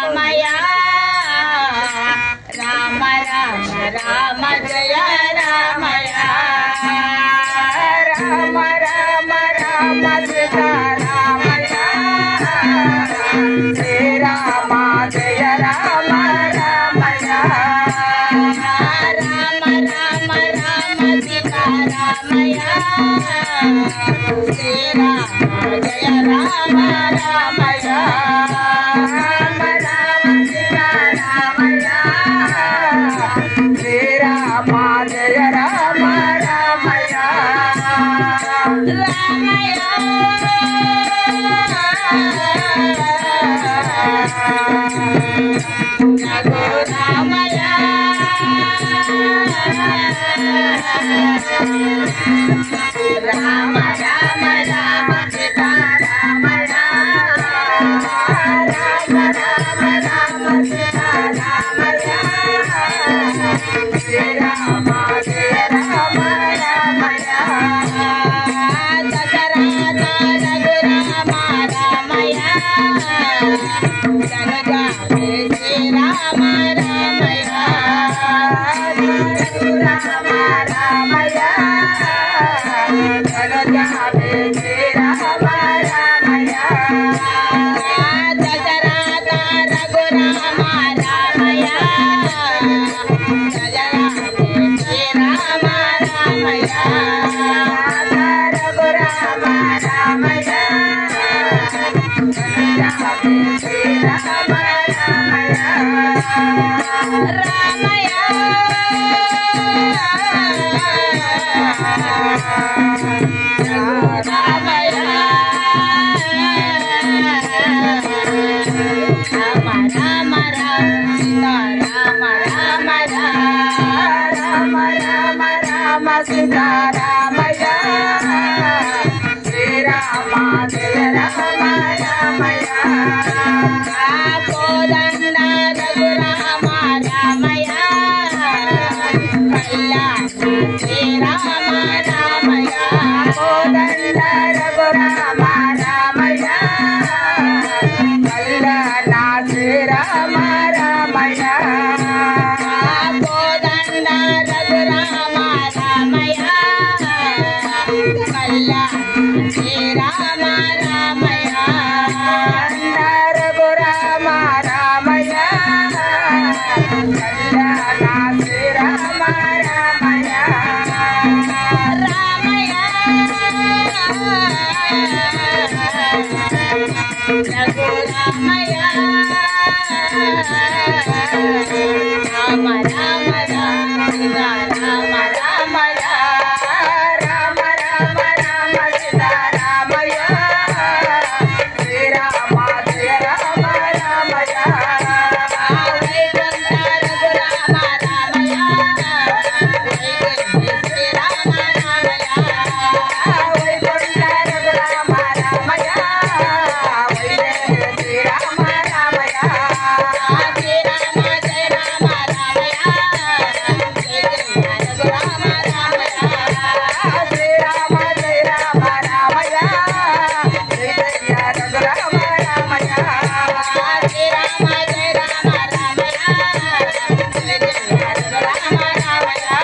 रामया राम राम राम जय रामया राम राम राम सीता रामया श्री राम जय राम रामया राम राम राम सीता रामया श्री राम जय राम रामया राम राम सीता रामया श्री राम जय राम रामया रामया जगो रामया राम राम राम सीता रामया राम राम राम सीता रामया श्री राम जय राम रामया दशरथ रघुराम रामया जन जाने श्री राम रामया रघुराम रामया जन जाने श्री राम रामया दशरथ रघुराम रामया जन जाने श्री राम रामया रघुराम रामया जन जाने श्री राम रामया रामया रामया राम राम राम सीता राम रामया राम राम राम सीता रामया श्री राम जय राम रामया कोदंड रघुराम रामया कल्याण श्री राम रामया कोदंड रघुराम रामया कल्याण श्री राम रामया कोदंड रघुराम रामया कल्याण श्री राम रामया रघुराम रामया कल्याण श्री राम रामया रामया रघुरामया राम राम राम सीता राम रामया राम राम राम सीता रामया श्री राम जय राम रामया वैकुंठ रघुराम रामया वैकुंठ श्री राम रामया वैकुंठ रघुराम रामया वैकुंठ श्री राम रामया श्री राम जय राम रामया वैकुंठ रघुराम रामया श्री राम जय राम रामया वैकुंठ रघुराम रामया श्री राम जय राम रामया वैकुंठ रघुराम रामया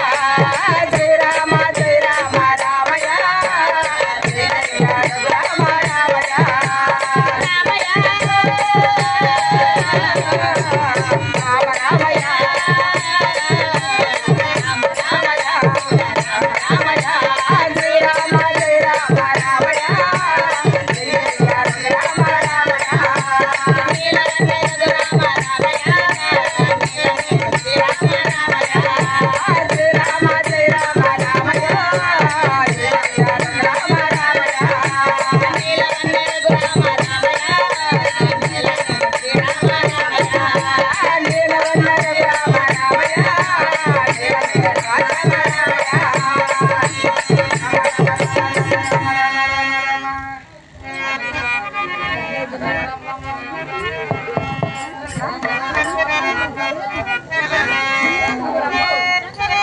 श्री राम जय राम रामया वैकुंठ रघुराम रामया रामया